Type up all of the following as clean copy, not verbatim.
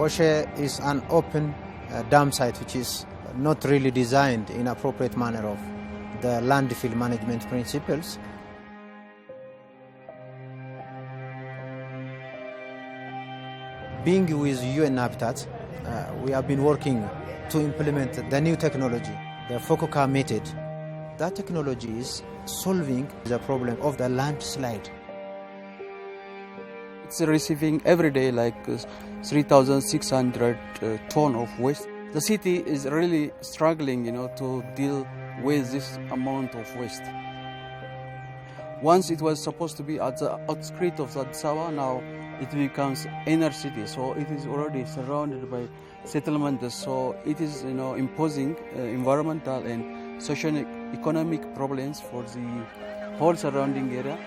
Koshe is an open dumpsite which is not really designed in appropriate manner of the landfill management principles. Being with UN Habitat, we have been working to implement the new technology, the Fukuoka Method. That technology is solving the problem of the landslide. It's receiving every day like 3,600 tons of waste. The city is really struggling, to deal with this amount of waste. Once it was supposed to be at the outskirts of Addis Ababa, now it becomes inner city. So it is already surrounded by settlements. So it is, imposing environmental and socio-economic problems for the whole surrounding area.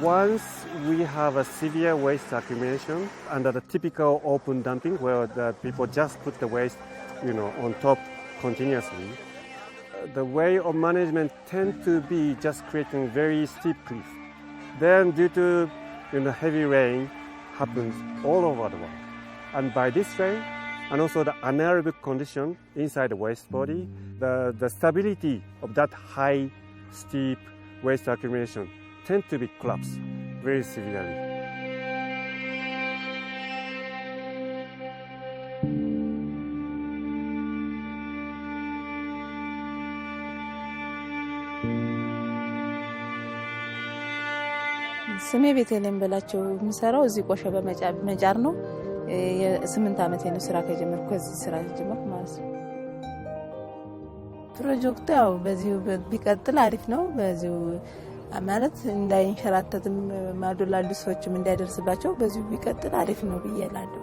Once we have a severe waste accumulation under the typical open dumping where the people just put the waste, on top continuously, the way of management tends to be just creating very steep cliff. Then due to heavy rain happens all over the world. And by this rain, and also the anaerobic condition inside the waste body, the stability of that high, steep waste accumulation tend to be collapsed very severely. ስሜ ቤተልሔም በላቸው የምሰራው እዚህ ቆሸ በመጫር ነው። የ8 ዓመት ነው ስራ ከጀመርኩ እዚህ ስራ ጀመርኩ ማለት ነው። ፕሮጀክቱ ያው በዚሁ ቢቀጥል አሪፍ ነው። በዚሁ ማለት እንዳይንሸራተትም ማዶላሉ ሰዎችም እንዳይደርስባቸው በዚሁ ቢቀጥል አሪፍ ነው ብዬላለሁ።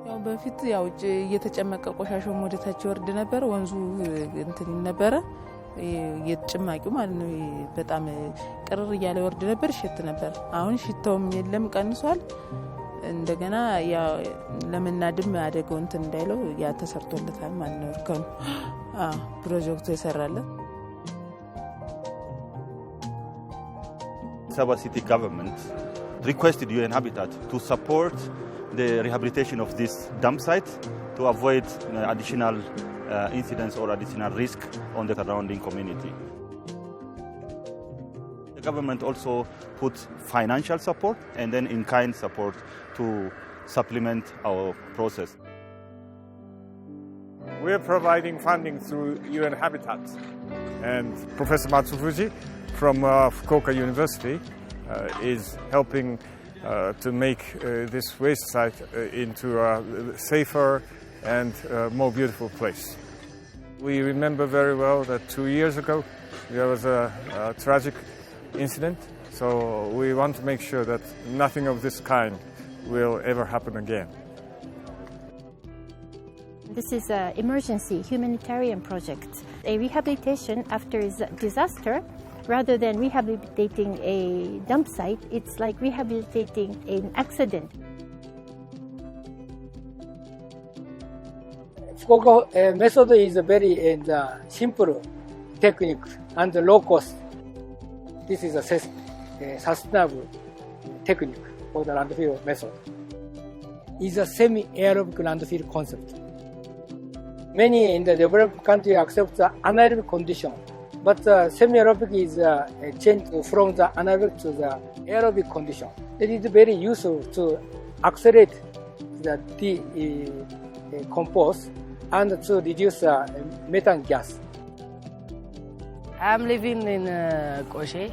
ያው በፊት ያው እየተጨመቀ ቆሻሻው ወደታች ወርድ ነበር፣ ወንዙ እንትን ነበር የጭማቂው ማለት ነው። በጣም ቅርር ያለ ወርድ ነበር፣ ሽት ነበር። አሁን ሽታውም የለም ቀንሷል። እንደገና ያ ለመናድም አደገው እንትን እንዳይለው ያ ተሰርቶለታል ማለት ነው። እርከኑ ፕሮጀክቱ ይሰራል። Addis Ababa city government requested UN Habitat to support the rehabilitation of this dump site to avoid additional incidents or additional risk on the surrounding community. The government also put financial support and then in-kind support to supplement our process. We are providing funding through UN Habitat, and Professor Matsufuji from Fukuoka University is helping to make this waste site into a safer and more beautiful place. We remember very well that 2 years ago there was a tragic incident, so we want to make sure that nothing of this kind will ever happen again. This is an emergency humanitarian project, a rehabilitation after a disaster. Rather than rehabilitating a dump site, it's like rehabilitating an accident. Fukuoka method is a very simple technique and low cost. This is a sustainable technique for the landfill method. It's a semi-aerobic landfill concept. Many in the developed country accept the anaerobic condition, but semi-aerobic is changed from the anaerobic to the aerobic condition. It is very useful to accelerate the decompose and to reduce methane gas. I'm living in Koshe.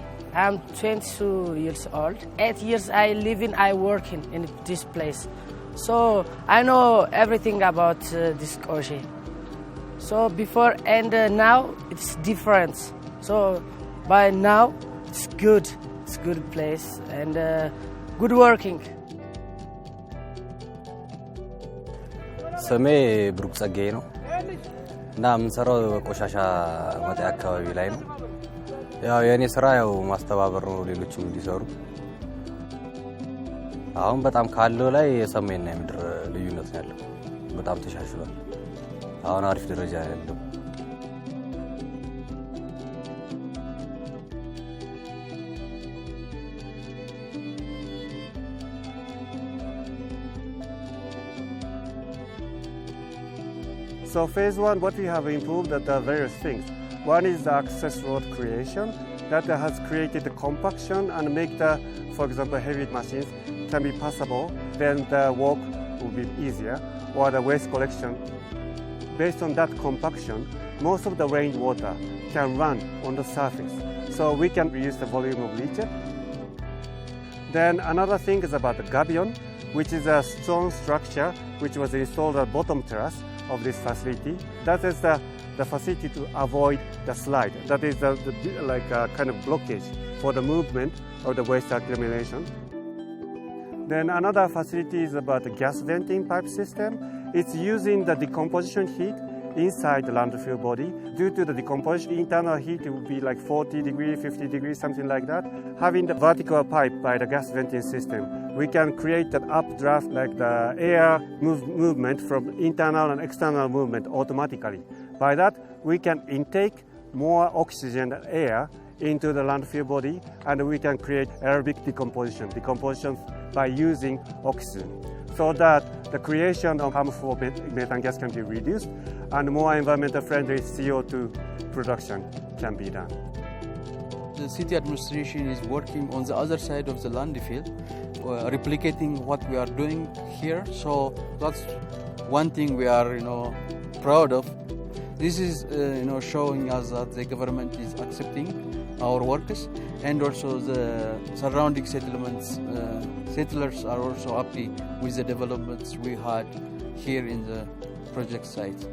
I'm 22 years old. 8 years I working in this place. So I know everything about this Koshe. So before and now it's different. So by now it's good. It's good place and good working. ስሜ ብሩክ ጸጋዬ ነው እና የምንሰራው ቆሻሻ መጣያ አካባቢ ላይ ነው። ያው የኔ ስራ ማስተባበር ነው ሌሎችም እንዲሰሩ። አሁን በጣም ካለው ላይ የሰማይና የምድር ልዩነት ነው ያለው። በጣም ተሻሽሏል። አሁን አሪፍ ደረጃ ያለው So phase one, what we have improved are the various things. One is the access road creation that has created the compaction and make the, for example, heavy machines can be passable. Then the walk will be easier, or the waste collection. Based on that compaction, most of the rainwater can run on the surface. So we can reduce the volume of leachate. Then another thing is about the gabion, which is a stone structure which was installed at the bottom terrace of this facility. That is the facility to avoid the slide. That is like a kind of blockage for the movement of the waste accumulation. Then another facility is about the gas venting pipe system. It's using the decomposition heat inside the landfill body. Due to the decomposition, internal heat it would be like 40 degrees, 50 degrees, something like that. Having the vertical pipe by the gas venting system, we can create an updraft, like the air movement from internal and external movement automatically. By that, we can intake more oxygen and air into the landfill body, and we can create aerobic decomposition by using oxygen, so that the creation of harmful methane gas can be reduced and more environmental friendly CO2 production can be done. The city administration is working on the other side of the landfill, replicating what we are doing here. So that's one thing we are, proud of. This is, showing us that the government is accepting our workers, and also the surrounding settlements. Settlers are also happy with the developments we had here in the project site.